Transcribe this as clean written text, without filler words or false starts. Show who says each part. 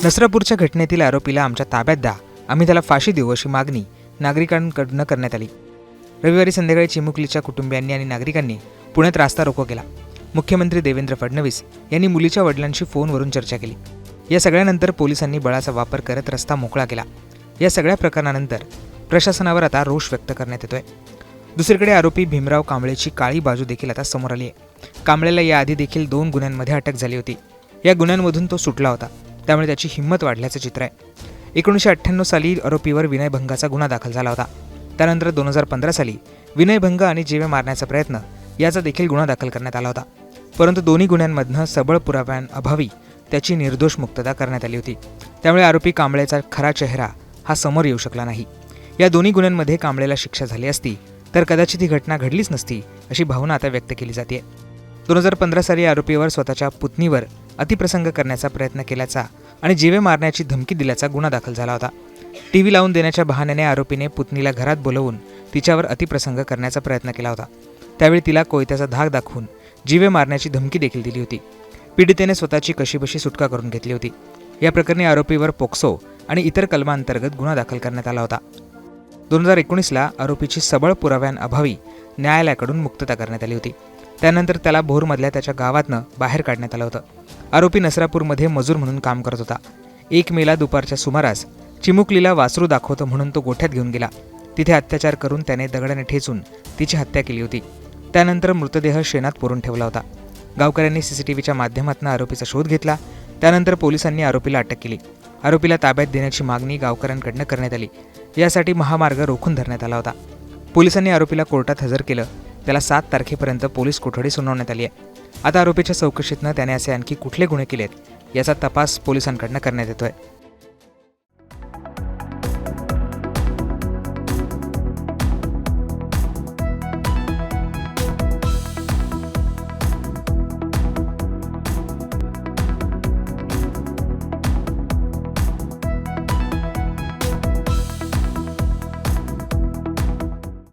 Speaker 1: नसरापूरच्या घटनेतील आरोपीला आमच्या ताब्यात द्या, आम्ही त्याला फाशी देऊ अशी मागणी नागरिकांकडून करण्यात आली। रविवारी संध्याकाळी चिमुकलीच्या कुटुंबियांनी आणि नागरिकांनी पुण्यात रास्ता रोको केला। मुख्यमंत्री देवेंद्र फडणवीस यांनी मुलीच्या वडिलांशी फोनवरून चर्चा केली। या सगळ्यानंतर पोलिसांनी बळाचा वापर करत रस्ता मोकळा केला। या सगळ्या प्रकरणानंतर प्रशासनावर आता रोष व्यक्त करण्यात येतोय। दुसरीकडे आरोपी भीमराव कांबळेची काळी बाजू देखील आता समोर आली आहे। कांबळेला याआधी देखील 2 गुन्ह्यांमध्ये अटक झाली होती। या गुन्ह्यांमधून तो सुटला होता, त्यामुळे त्याची हिंमत वाढल्याचं चित्र आहे। 1998 साली आरोपीवर विनयभंगाचा गुन्हा दाखल झाला होता। त्यानंतर 2015 साली विनयभंग आणि जीवे मारण्याचा प्रयत्न याचा देखील गुन्हा दाखल करण्यात आला होता, परंतु दोन्ही गुन्ह्यांमधनं सबळ पुराव्यांअभावी त्याची निर्दोष मुक्तता करण्यात आली होती। त्यामुळे आरोपी कांबळेचा खरा चेहरा हा समोर येऊ शकला नाही। या दोन्ही गुन्ह्यांमध्ये कांबळेला शिक्षा झाली असती तर कदाचित ही घटना घडलीच नसती अशी भावना आता व्यक्त केली जाते। 2015 साली आरोपीवर स्वतःच्या पुतणीवर अतिप्रसंग करण्याचा प्रयत्न केल्याचा आणि जीवे मारण्याची धमकी दिल्याचा गुन्हा दाखल झाला होता। टीव्ही लावून देण्याच्या बहाण्याने आरोपीने पुतणीला घरात बोलवून तिच्यावर अतिप्रसंग करण्याचा प्रयत्न केला होता। त्यावेळी तिला कोयत्याचा धाक दाखवून जीवे मारण्याची धमकी देखील दिली होती। पीडितेने स्वतःची कशीबशी सुटका करून घेतली होती। या प्रकरणी आरोपीवर पोक्सो आणि इतर कलमांतर्गत गुन्हा दाखल करण्यात आला होता। 2019ला आरोपीची सबळ पुराव्यांअभावी न्यायालयाकडून मुक्तता करण्यात आली होती। त्यानंतर त्याला भोरमधल्या त्याच्या गावातनं बाहेर काढण्यात आलं होतं। आरोपी नसरापूरमध्ये मजूर म्हणून काम करत होता। 1 मेला दुपारच्या सुमारास चिमुकलीला वासरू दाखवतो म्हणून तो गोठ्यात घेऊन गेला। तिथे अत्याचार करून त्याने दगडाने ठेचून तिची हत्या केली होती। त्यानंतर मृतदेह शेणात पुरून ठेवला होता। गावकऱ्यांनी सीसीटीव्हीच्या माध्यमातून आरोपीचा शोध घेतला। त्यानंतर पोलिसांनी आरोपीला अटक केली। आरोपीला ताब्यात देण्याची मागणी गावकऱ्यांकडून करण्यात आली। यासाठी महामार्ग रोखून धरण्यात आला होता। पोलिसांनी आरोपीला कोर्टात हजर केलं। त्याला 7 तारखेपर्यंत पोलीस कोठडी सुनावण्यात आली आहे। आता आरोपीच्या चौकशीतनं त्याने असे आणखी कुठले गुन्हे केलेत याचा तपास पोलिसांकडून करण्यात येतोय।